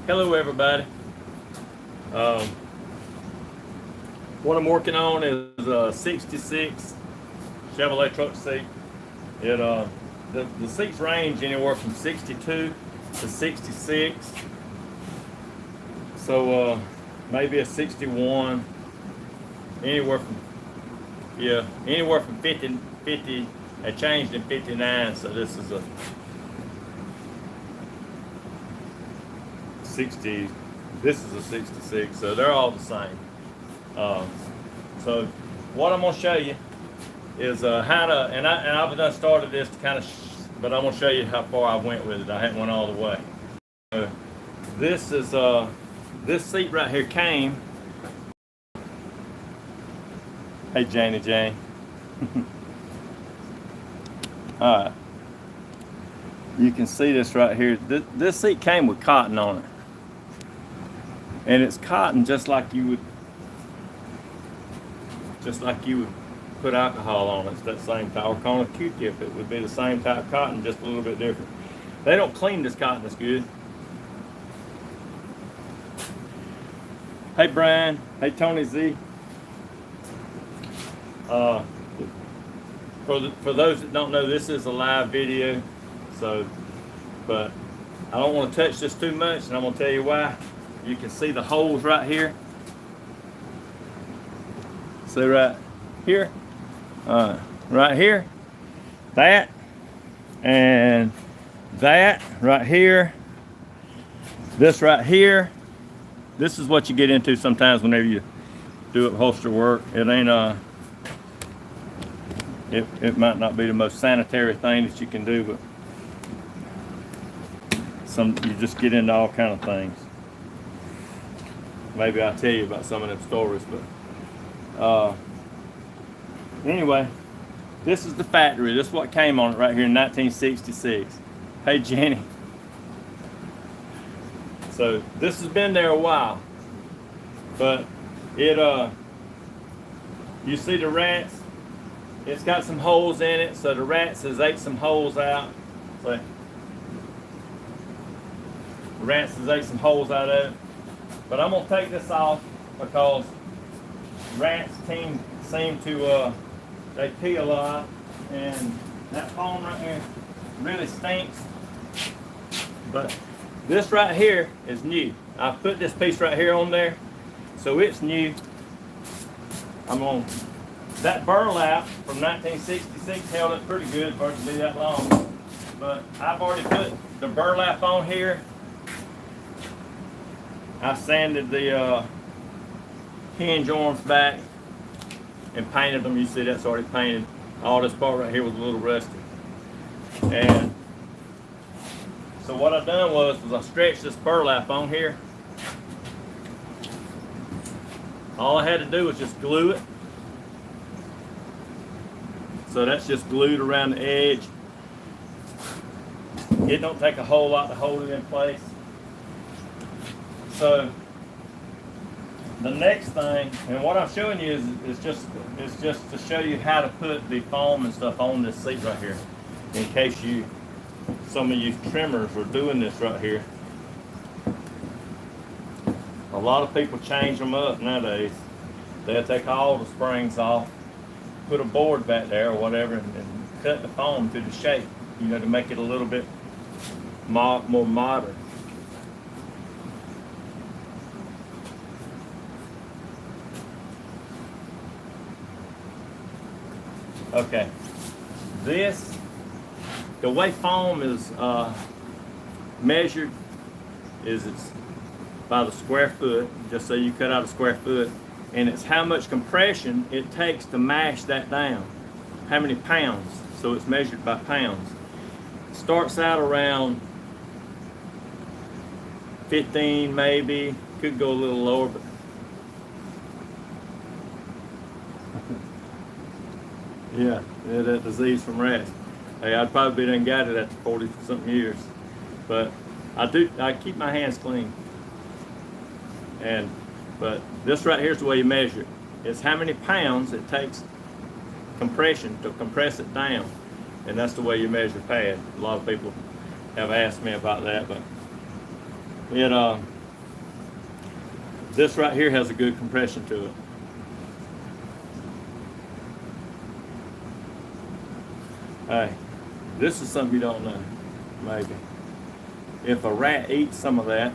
Hello everybody. Um, what I'm working on is a 66 Chevrolet truck seat. The seats range anywhere from 62 to 66. So maybe a 61, anywhere from anywhere from 50. It changed in 59, so this is a 60. This is a 66, so they're all the same. So what I'm gonna show you is how to, and I've done started this to kind of, but I'm gonna show you how far I went with it. I hadn't went all the way. This is this seat right here came. Hey Jane. All right. You can see this right here. This seat came with cotton on it. And it's cotton just like you would put alcohol on it. It's that same type, or on a Q-tip. It would be the same type of cotton, just a little bit different. They don't clean this cotton as good. Hey Brian. Hey Tony Z. For those that don't know, this is a live video. So, but I don't want to touch this too much, and I'm going to tell you why. You can see the holes right here. See right here, right here, that, and that right here. This right here. This is what you get into sometimes whenever you do upholstery work. It ain't it might not be the most sanitary thing that you can do, but you just get into all kind of things. Maybe I'll tell you about some of them stories, but anyway, this is the factory. This is what came on it right here in 1966. Hey Jenny. So this has been there a while, but you see the rats. It's got some holes in it, so the rats has ate some holes out. So the rats has ate some holes out of it. But I'm gonna take this off because rats seem to they pee a lot, and that foam right here really stinks. But this right here is new. I put this piece right here on there, so it's new. That burlap from 1966 held it pretty good for it to be that long. But I've already put the burlap on here. I sanded the hinge arms back and painted them. You see that's already painted. All this part right here was a little rusty. And so what I done was I stretched this burlap on here. All I had to do was just glue it. So that's just glued around the edge. It don't take a whole lot to hold it in place. So the next thing, and what I'm showing you is just to show you how to put the foam and stuff on this seat right here, in case some of you trimmers are doing this right here. A lot of people change them up nowadays. They'll take all the springs off, put a board back there or whatever, and cut the foam to the shape, to make it a little bit more modern. Okay, the way foam is measured it's by the square foot, just so you cut out a square foot, and it's how much compression it takes to mash that down, how many pounds, so it's measured by pounds. It starts out around 15 maybe, could go a little lower, but yeah, that disease from rats. Hey, I'd probably done got it after 40 something years, but I keep my hands clean. But this right here is the way you measure it. It's how many pounds it takes compression to compress it down, and that's the way you measure pad. A lot of people have asked me about that, but This right here has a good compression to it. Hey, this is something you don't know, maybe. If a rat eats some of that,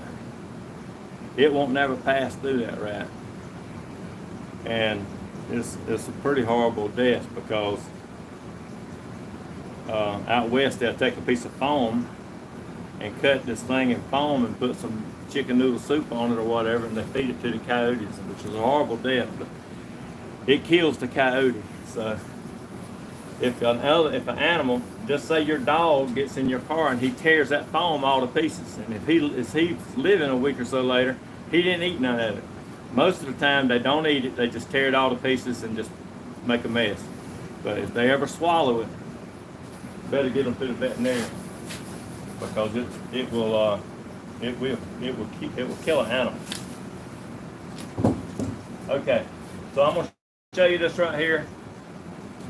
it won't never pass through that rat. And it's a pretty horrible death because out west they'll take a piece of foam and cut this thing in foam and put some chicken noodle soup on it or whatever, and they feed it to the coyotes, which is a horrible death, but it kills the coyote. So if an animal, just say your dog gets in your car and he tears that foam all to pieces, and if he's living a week or so later, he didn't eat none of it. Most of the time they don't eat it, they just tear it all to pieces and just make a mess. But if they ever swallow it, better get them to the veterinarian, because it will kill an animal. Okay, so I'm gonna show you this right here.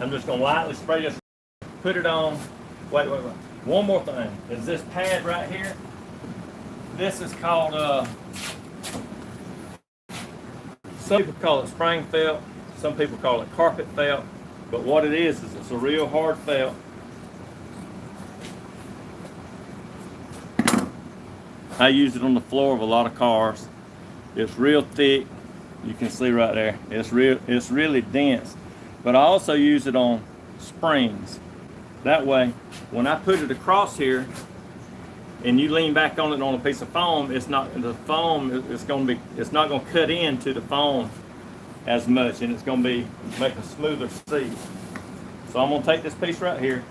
I'm just gonna lightly spray this, put it on. Wait. One more thing is this pad right here. This is called some people call it spring felt, some people call it carpet felt, but what it is it's a real hard felt. I use it on the floor of a lot of cars. It's real thick. You can see right there. It's really dense. But I also use it on springs. That way, when I put it across here and you lean back on it on a piece of foam, it's not going to cut into the foam as much, and it's going to make a smoother seat. So I'm going to take this piece right here,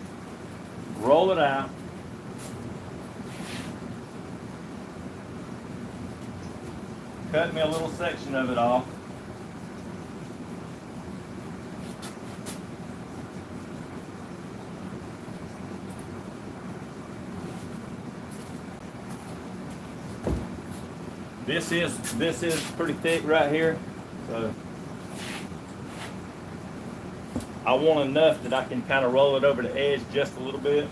roll it out, cut me a little section of it off. This is pretty thick right here, so I want enough that I can kind of roll it over the edge just a little bit.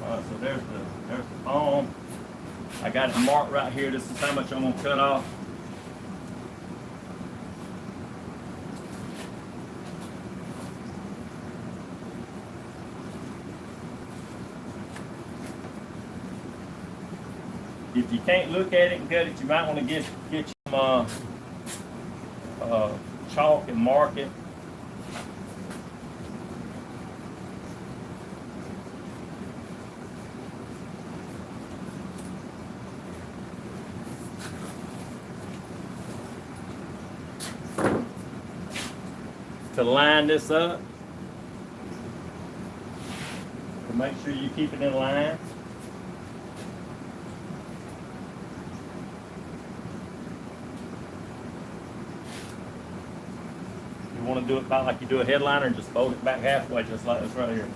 All right, so there's the foam. I got it marked right here. This is how much I'm gonna cut off. If you can't look at it and cut it, you might want to get some chalk and mark it. To line this up, to make sure you keep it in line. You want to do it about like you do a headliner and just fold it back halfway, just like this right here.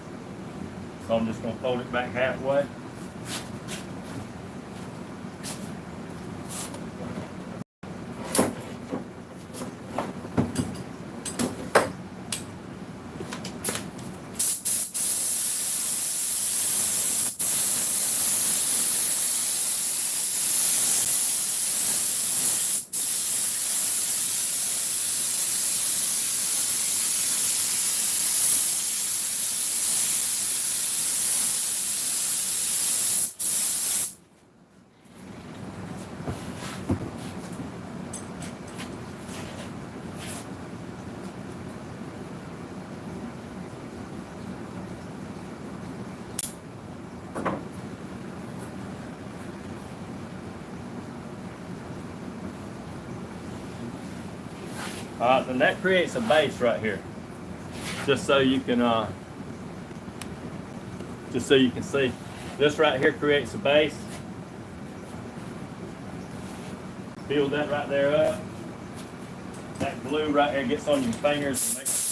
So I'm just going to fold it back halfway. And that creates a base right here, just so you can see. This right here creates a base. Build that right there up. That glue right there gets on your fingers and makes it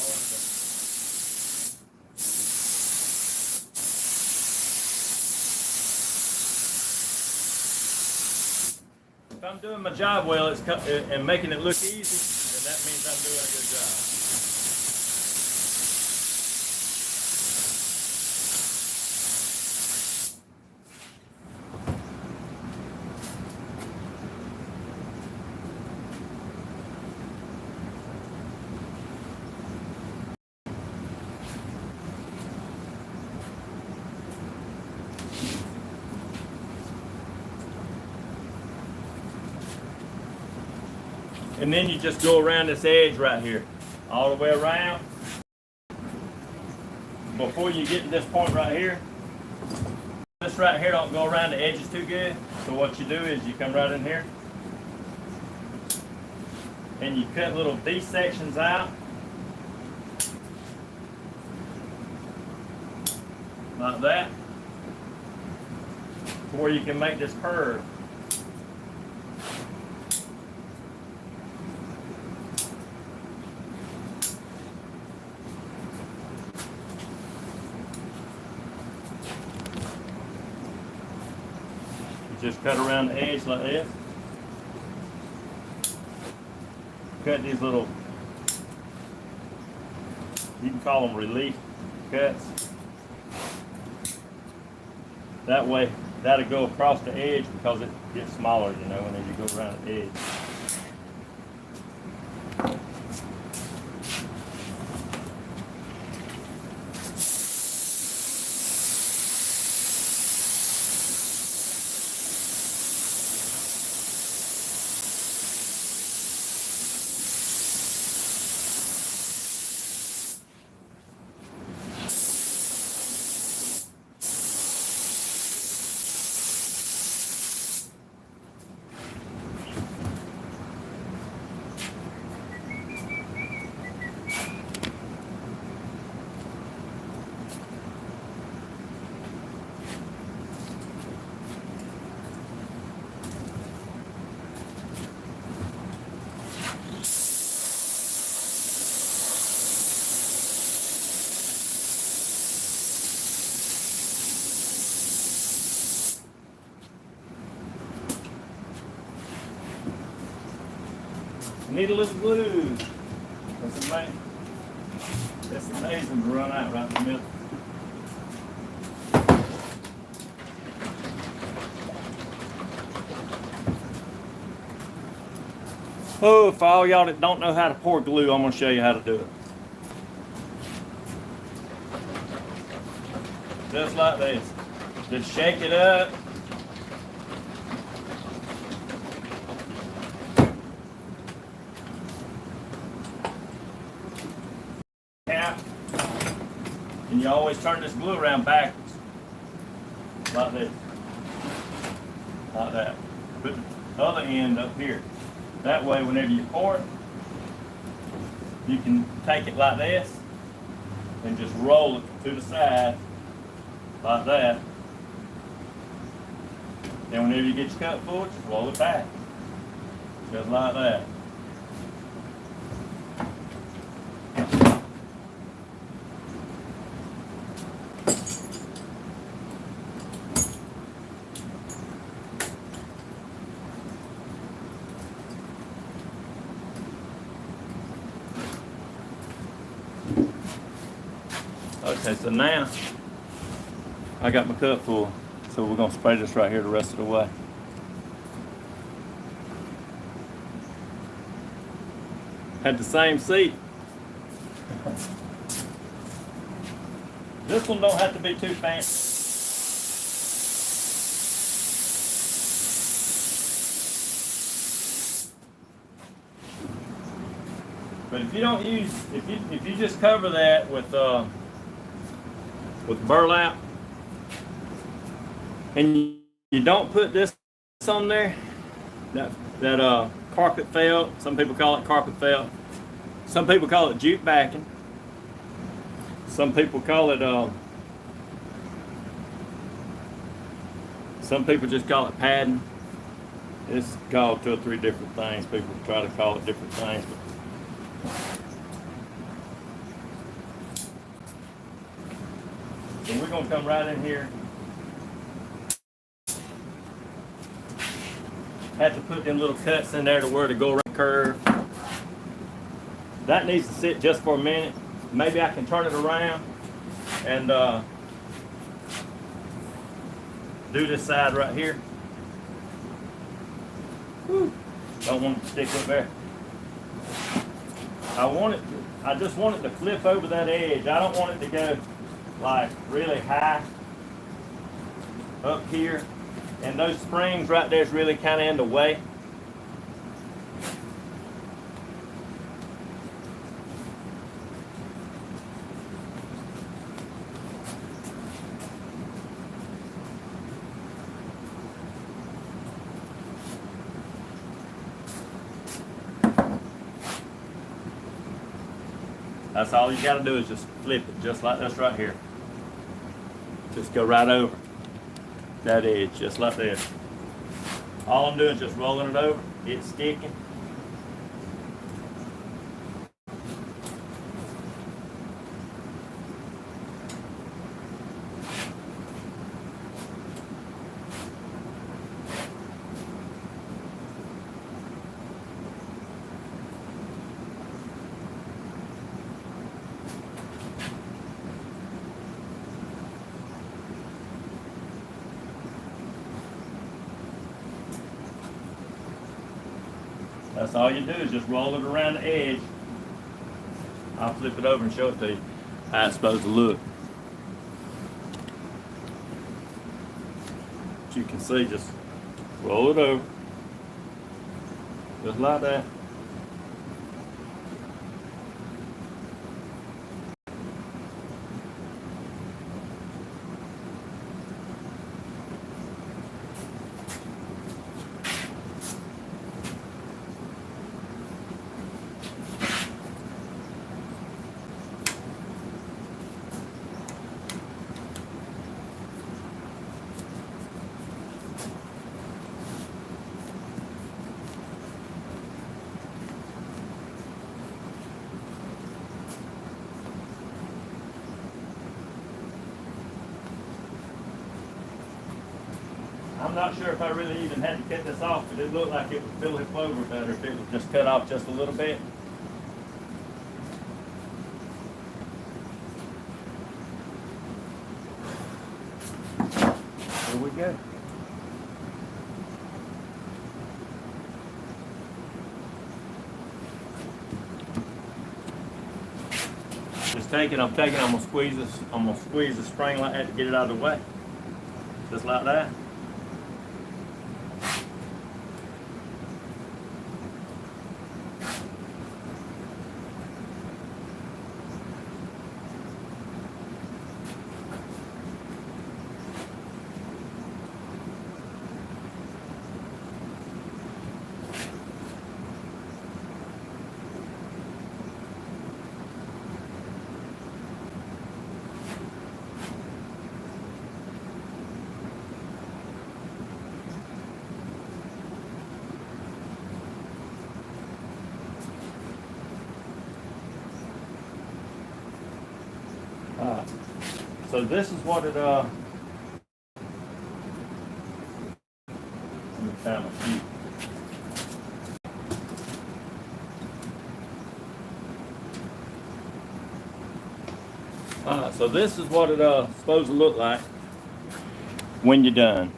hard. If I'm doing my job well, and making it look easy, that means I'm doing a good job. And then you just go around this edge right here, all the way around. Before you get to this point right here, this right here don't go around the edges too good. So what you do is you come right in here and you cut little V sections out. Like that. To where you can make this curve. Just cut around the edge like this. Cut these little, you can call them relief cuts. That way, that'll go across the edge because it gets smaller, you know, whenever you go around the edge. Need a little glue. That's amazing to run out right in the middle. Oh, for all y'all that don't know how to pour glue, I'm going to show you how to do it. Just like this. Just shake it up. And you always turn this glue around backwards. Like this. Like that. Put the other end up here. That way, whenever you pour it, you can take it like this and just roll it to the side like that. And whenever you get your cup full, just roll it back. Just like that. Okay, so now I got my cup full, so we're gonna spray this right here the rest of the way. Had the same seat. This one don't have to be too fancy. But if you don't use, if you just cover that with burlap, and you don't put this on there, that carpet felt, some people call it carpet felt, some people call it jute backing, some people call it some people just call it padding. It's called 2 or 3 different things. People try to call it different things, but so we're going to come right in here. Have to put them little cuts in there to where to go around the curve. That needs to sit just for a minute. Maybe I can turn it around and do this side right here. Whew. Don't want it to stick up there. I just want it to flip over that edge. I don't want it to go like really high up here, and those springs right there is really kind of in the way. That's all you gotta do is just flip it, just like this right here. Just go right over that edge, just like this. All I'm doing is just rolling it over. It's sticking. That's all you do is just roll it around the edge. I'll flip it over and show it to you how it's supposed to look. But you can see, just roll it over, just like that. I'm not sure if I really even had to cut this off, but it looked like it would fill it over better if it was just cut off just a little bit. Here we go. Just take it, I'm gonna squeeze this, I'm gonna squeeze the spring like that to get it out of the way. Just like that. So this is what it let me find my sheet. So this is what it supposed to look like when you're done.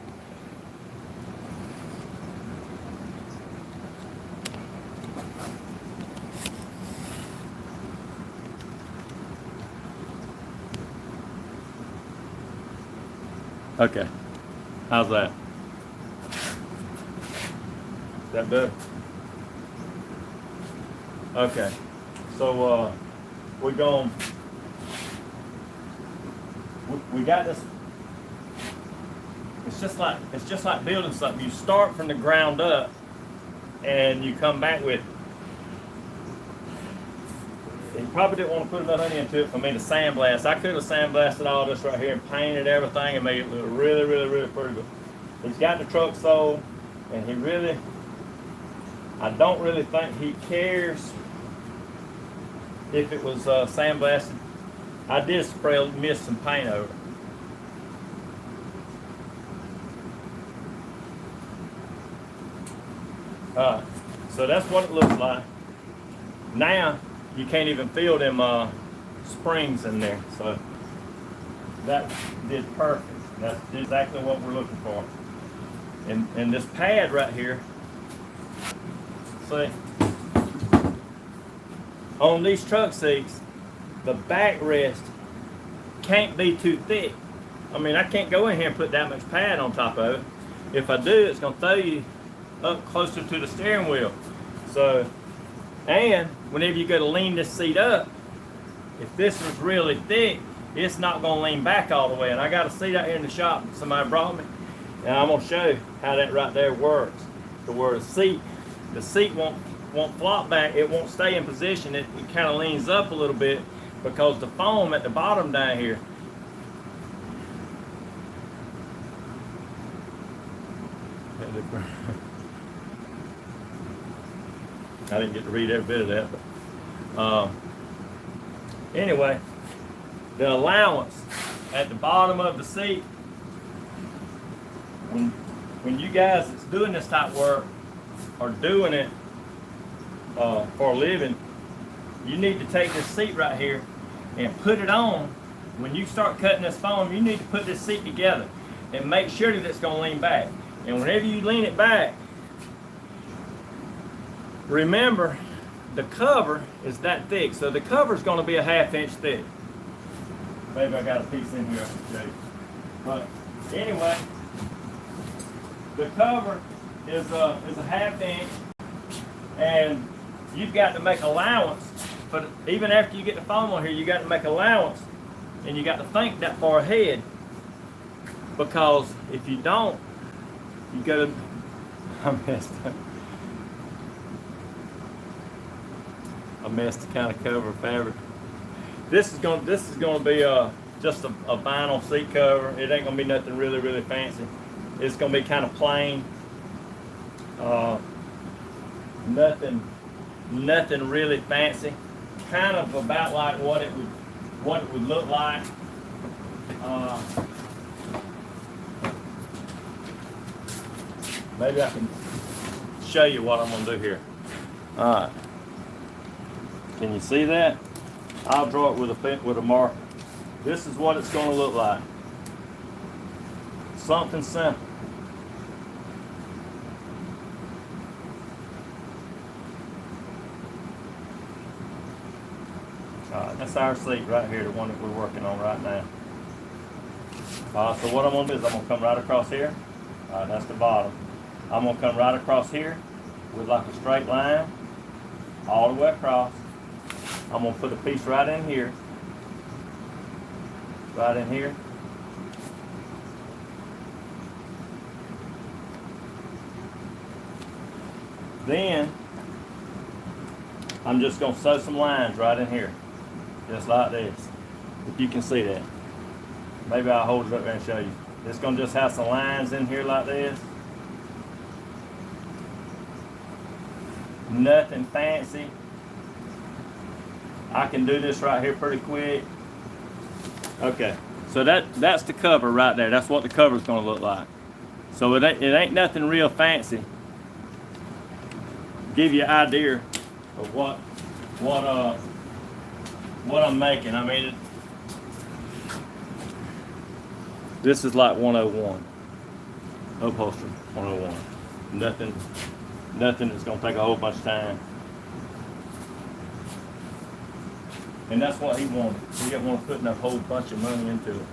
Okay, how's that? Is that better? Okay, so we're going. We got this. It's just like building something. You start from the ground up, and you come back with. You probably didn't want to put enough money into it for me to sandblast. I could have sandblasted all this right here and painted everything and made it look really, really, really pretty. But he's got the truck sold, and I don't really think he cares if it was sandblasted. I did mist some paint over it. So that's what it looks like. Now, you can't even feel them springs in there. So that did perfect. That's exactly what we're looking for. And this pad right here, see, on these truck seats, the backrest can't be too thick. I mean, I can't go in here and put that much pad on top of it. If I do, it's gonna throw you up closer to the steering wheel. So, and whenever you go to lean this seat up, if this was really thick, it's not gonna lean back all the way. And I got a seat out here in the shop that somebody brought me, and I'm gonna show you how that right there works. To where the seat won't won't flop back, it won't stay in position. It kind of leans up a little bit because the foam at the bottom down here. I didn't get to read every bit of that, but anyway, the allowance at the bottom of the seat, when you guys that's doing this type of work are doing it for a living, you need to take this seat right here and put it on. When you start cutting this foam, you need to put this seat together and make sure that it's going to lean back. And whenever you lean it back, remember the cover is that thick, so the cover is going to be a 1/2 inch thick. Maybe I got a piece in here I can show you. But anyway, the cover is a 1/2 inch, and you've got to make allowance. But even after you get the foam on here, you got to make allowance, and you got to think that far ahead, because if you don't, you got to. I messed the kind of cover fabric. This is going to be just a vinyl seat cover. It ain't going to be nothing really fancy. It's going to be kind of plain. Nothing really fancy. Kind of about like what it would look like. Maybe I can show you what I'm going to do here. All right. Can you see that? I'll draw it with a marker. This is what it's going to look like. Something simple. That's our seat right here, the one that we're working on right now. So what I'm going to do is I'm going to come right across here. That's the bottom. I'm going to come right across here with like a straight line all the way across. I'm going to put a piece right in here. Right in here. Then I'm just going to sew some lines right in here. Just like this. If you can see that. Maybe I'll hold it up there and show you. It's going to just have some lines in here like this. Nothing fancy. I can do this right here pretty quick. Okay, so that's the cover right there. That's what the cover's going to look like. So it ain't nothing real fancy. Give you an idea of what I'm making. I mean, this is like 101. Upholstery 101. Nothing that's going to take a whole bunch of time. And that's what he wanted. He didn't want to put a whole bunch of money into it.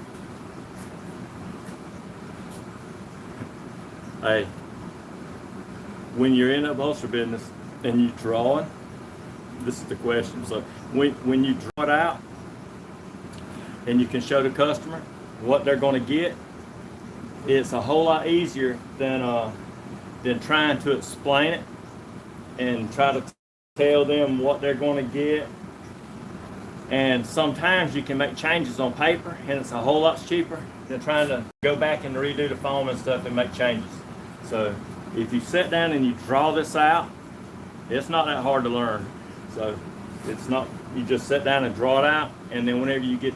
Hey, when you're in the upholstery business and you're drawing, this is the question. So when you draw it out and you can show the customer what they're going to get, it's a whole lot easier than trying to explain it and try to tell them what they're going to get. And sometimes you can make changes on paper, and it's a whole lot cheaper than trying to go back and redo the foam and stuff and make changes. So if you sit down and you draw this out, it's not that hard to learn. So it's not, you just sit down and draw it out, and then whenever you get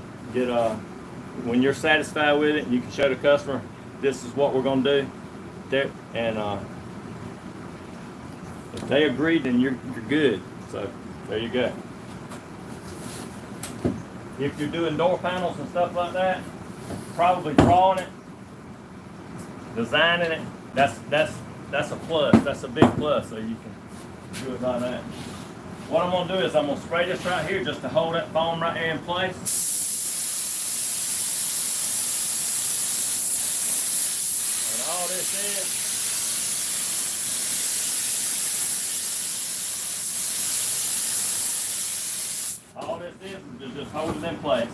when you're satisfied with it, you can show the customer, this is what we're going to do. And if they agree, then you're good. So there you go. If you're doing door panels and stuff like that, probably drawing it, designing it, that's a plus. That's a big plus, so you can do it like that. What I'm going to do is I'm going to spray this right here just to hold that foam right here in place. And all this is, just hold it in place.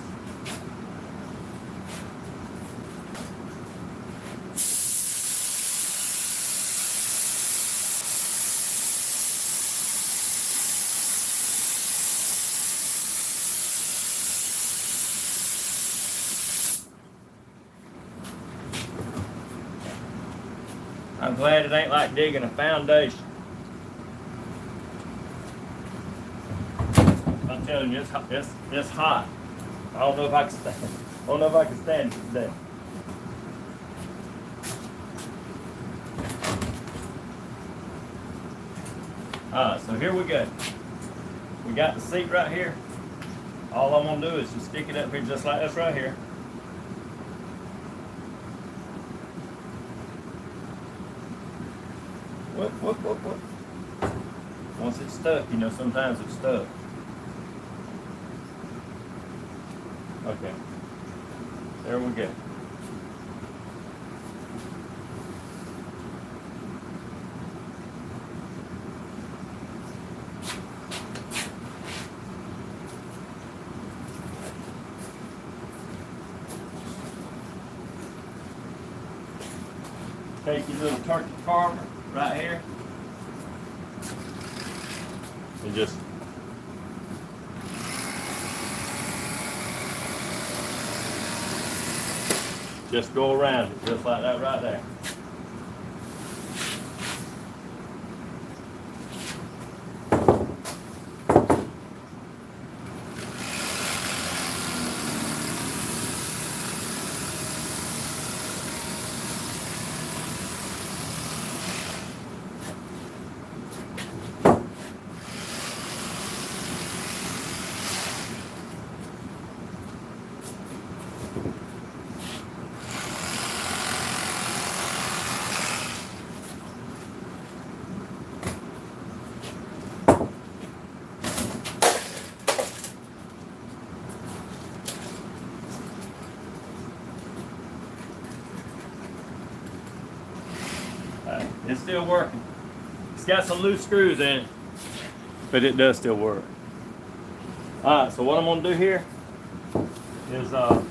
I'm glad it ain't like digging a foundation. I'm telling you, it's hot. I don't know if I can stand. I don't know if I can stand it today. Alright, so here we go. We got the seat right here. All I'm gonna do is just stick it up here just like this right here. Whoop. Once it's stuck, you know, sometimes it's stuck. Okay. There we go. Take your little turkey carver right here and just go around it just like that right there. It's still working. It's got some loose screws in it, but it does still work. Alright, so what I'm going to do here is I'm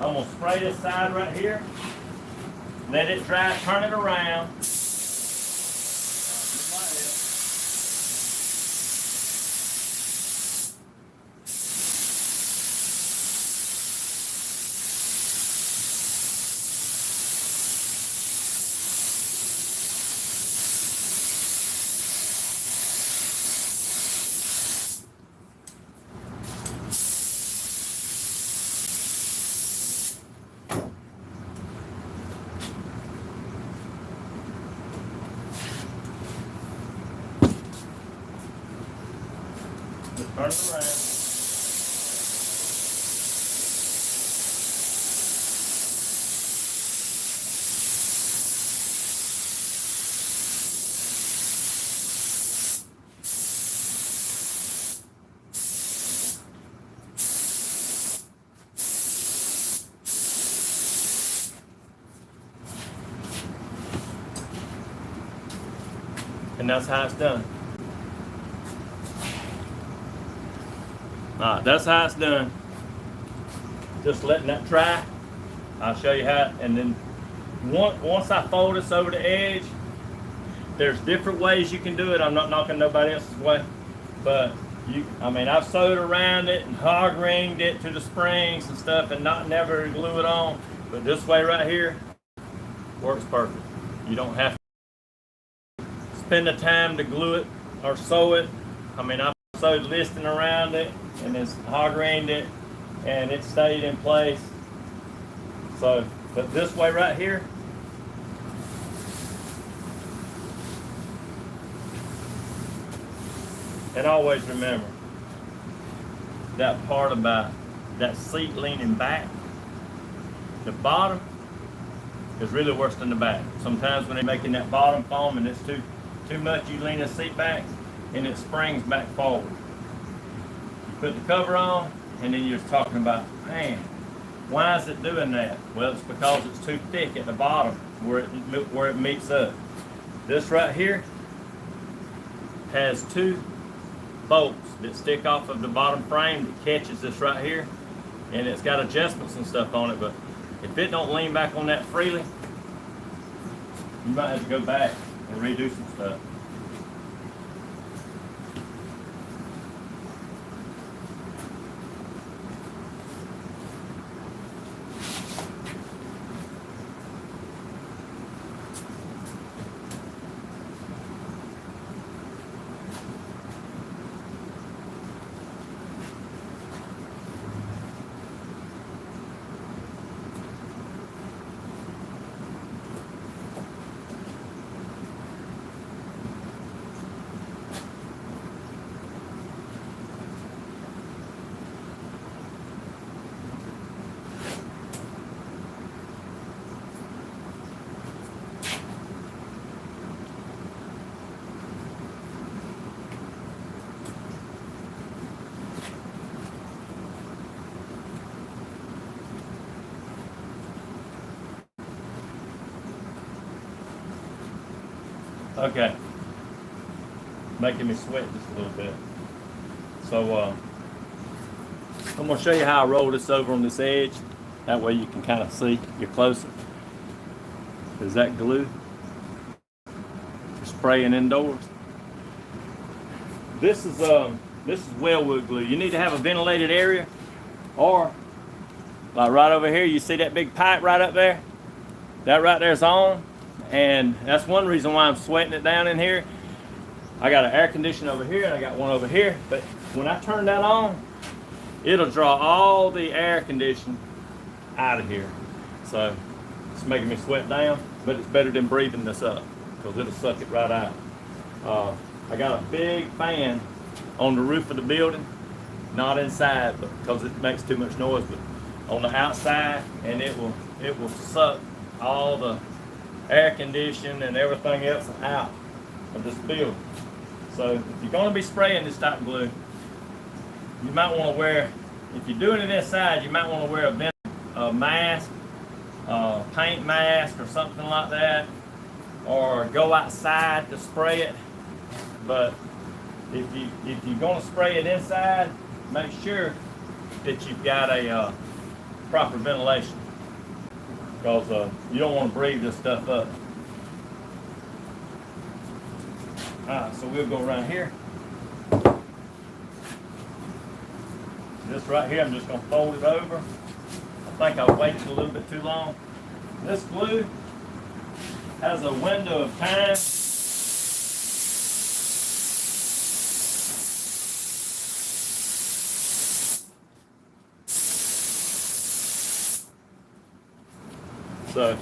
going to spray this side right here, let it dry, turn it around. Just like this. Turn it around. And that's how it's done. Alright, that's how it's done. Just letting that dry. I'll show you how, and then once I fold this over the edge, there's different ways you can do it. I'm not knocking nobody else's way, but I've sewed around it and hog ringed it to the springs and stuff and never glue it on. But this way right here works perfect. You don't have to spend the time to glue it or sew it. I've sewed listing around it and it's hog ringed it and it stayed in place. So, but this way right here, and always remember that part about that seat leaning back, the bottom is really worse than the back. Sometimes when they're making that bottom foam and it's too much, you lean the seat back and it springs back forward. You put the cover on and then you're talking about, man, why is it doing that? Well, it's because it's too thick at the bottom where it meets up. This right here has two bolts that stick off of the bottom frame that catches this right here, and it's got adjustments and stuff on it, but if it don't lean back on that freely, you might have to go back and redo some stuff. Okay. Making me sweat just a little bit. So I'm gonna show you how I roll this over on this edge. That way you can kind of see, you're closer. Is that glue? For spraying indoors. This is wellwood glue. You need to have a ventilated area, or like right over here, you see that big pipe right up there? That right there is on, and that's one reason why I'm sweating it down in here. I got an air conditioner over here and I got one over here, but when I turn that on, it'll draw all the air conditioning out of here. So it's making me sweat down, but it's better than breathing this up because it'll suck it right out. I got a big fan on the roof of the building, not inside, but because it makes too much noise, but on the outside, and it will suck all the air conditioning and everything else out of this building. So if you're going to be spraying this type of glue, you might want to wear, if you're doing it inside, you might want to wear a mask, paint mask or something like that, or go outside to spray it. But if you're going to spray it inside, make sure that you've got a proper ventilation, because you don't want to breathe this stuff up. Alright, so we'll go around here. This right here, I'm just going to fold it over. I think I waited a little bit too long. This glue has a window of time. So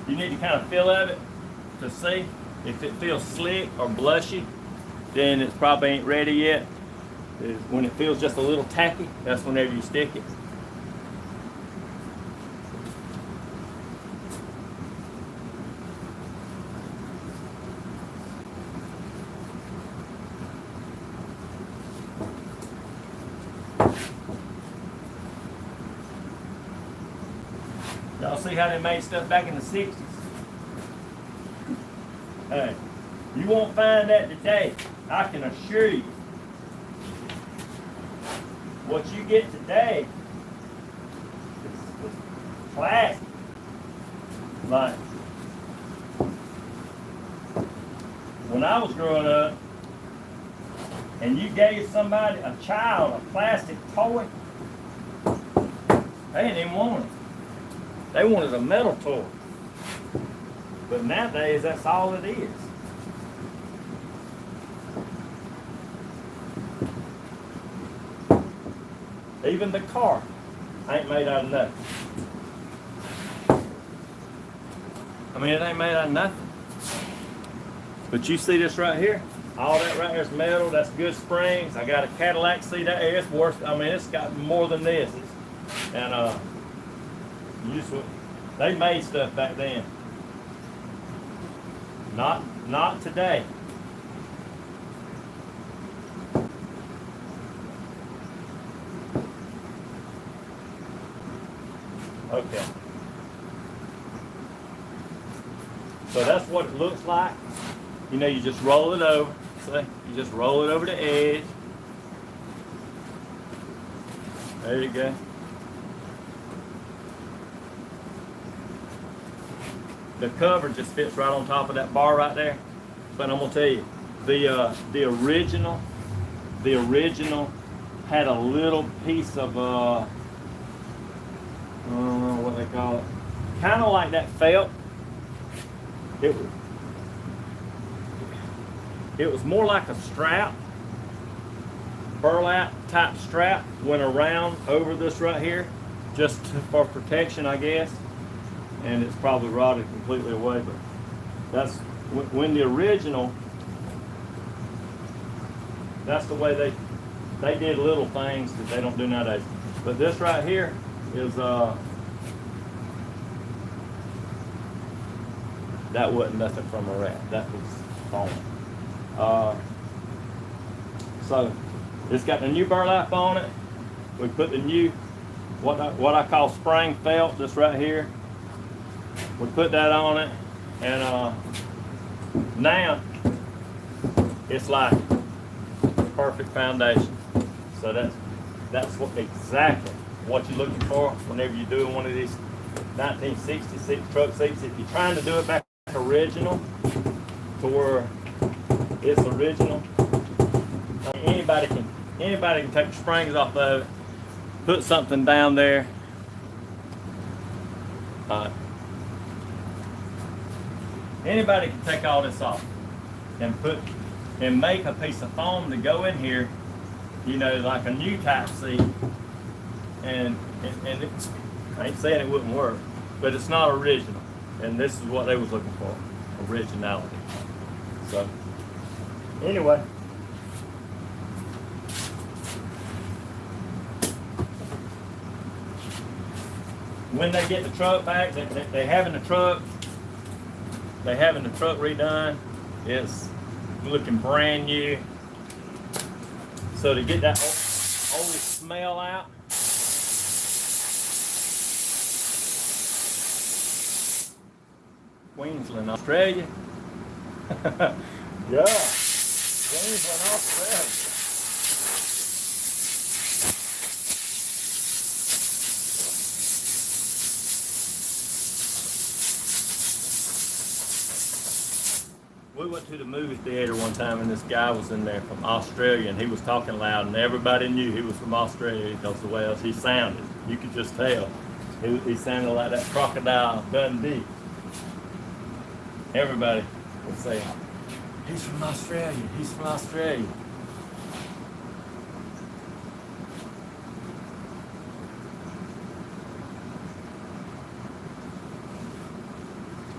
you need to kind of feel of it to see if it feels slick or blushy, then it probably ain't ready yet. When it feels just a little tacky, that's whenever you stick it. Y'all see how they made stuff back in the 60s? Hey, you won't find that today, I can assure you. What you get today is plastic. Like, when I was growing up, and you gave somebody, a child, a plastic toy, they didn't even want it. They wanted a metal toy. But nowadays, that's all it is. Even the car ain't made out of nothing. I mean, it ain't made out of nothing. But you see this right here? All that right here is metal. That's good springs. I got a Cadillac seat out here. It's worse. I mean, it's got more than this. And they made stuff back then. Not today. Okay. So that's what it looks like. You know, you just roll it over. See? You just roll it over the edge. There you go. The cover just fits right on top of that bar right there. But I'm gonna tell you, the original had a little piece of I don't know what they call it. Kind of like that felt. It was more like a strap, burlap type strap went around over this right here, just for protection, I guess. And it's probably rotted completely away, but that's when the original, that's the way they did little things that they don't do nowadays. But this right here is that wasn't nothing from a rat, that was foam. So it's got the new burlap on it. We put the new what I call spring felt, just right here. We put that on it, and now it's like perfect foundation. So that's exactly what you're looking for whenever you're doing one of these 1966 truck seats. If you're trying to do it back original, to where it's original, I mean, anybody can take the springs off of it, put something down there. Anybody can take all this off and make a piece of foam to go in here, you know, like a new type seat. And I ain't saying it wouldn't work, but it's not original. And this is what they was looking for, originality. So, anyway. When they get the truck back, they having the truck redone. It's looking brand new. So to get that old smell out, Queensland, Australia. Yeah, Queensland, Australia. We went to the movie theater one time, and this guy was in there from Australia, and he was talking loud, and everybody knew he was from Australia because the way else he sounded. You could just tell. He sounded like that Crocodile Dundee. Everybody would say, "He's from Australia, he's from Australia."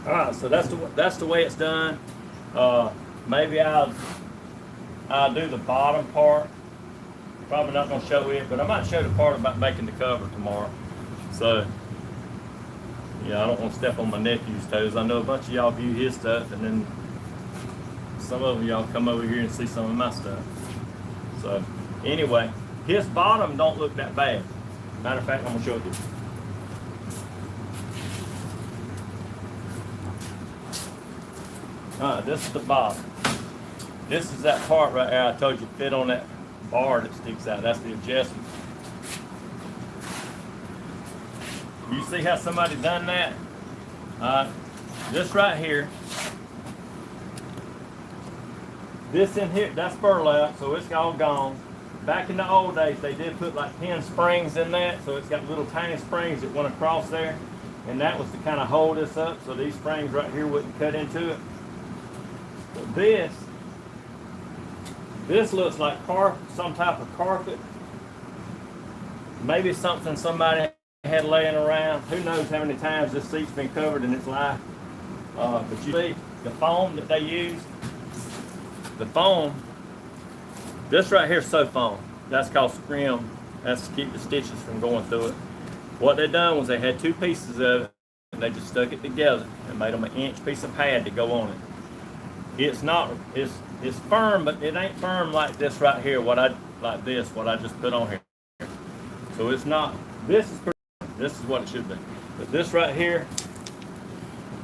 All right, so that's the way it's done. Maybe I'll do the bottom part. Probably not gonna show it, but I might show the part about making the cover tomorrow. So yeah, I don't want to step on my nephew's toes. I know a bunch of y'all view his stuff, and then some of y'all come over here and see some of my stuff. So anyway, his bottom don't look that bad. Matter of fact, I'm gonna show it to you. This is the bottom. This is that part right there I told you fit on that bar that sticks out. That's the adjustment. You see how somebody done that? This right here. This in here, that's burlap, so it's all gone. Back in the old days, they did put like 10 springs in that, so it's got little tiny springs that went across there, and that was to kind of hold this up, so these springs right here wouldn't cut into it. But this looks like some type of carpet. Maybe something somebody had laying around. Who knows how many times this seat's been covered in its life. But you see the foam that they use. The foam, this right here is so foam. That's called scrim. That's to keep the stitches from going through it. What they done was they had two pieces of it, and they just stuck it together and made them an inch piece of pad to go on it. It's firm, but it ain't firm like this right here. What I just put on here. So it's not. This is what it should be. But this right here,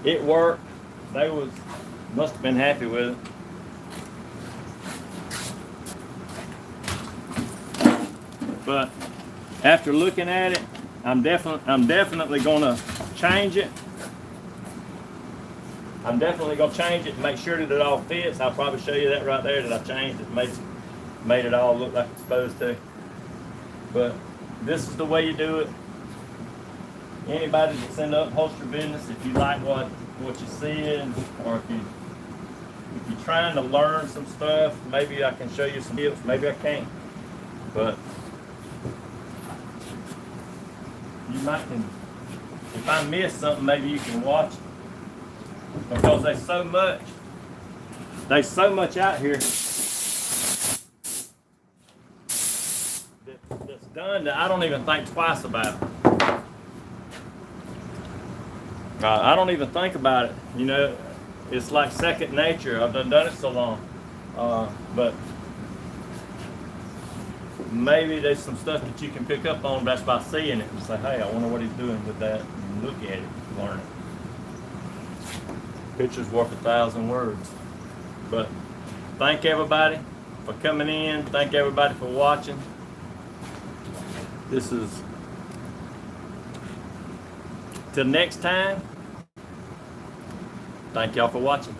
it worked. They must have been happy with it. But after looking at it, I'm definitely gonna change it. I'm definitely gonna change it and make sure that it all fits. I'll probably show you that right there that I changed it, made it all look like it's supposed to. But this is the way you do it. Anybody that's in the upholstery business, if you like what you're seeing, or if you're trying to learn some stuff, maybe I can show you some tips. Maybe I can't, but you might can. If I miss something, maybe you can watch it. Because there's so much out here that's done that I don't even think twice about it. I don't even think about it. You know, it's like second nature. I've done it so long. But maybe there's some stuff that you can pick up on just by seeing it and say, hey, I wonder what he's doing with that, and look at it, learn it. Picture's worth 1,000 words. But thank everybody for coming in. Thank everybody for watching. This is, till next time, thank y'all for watching.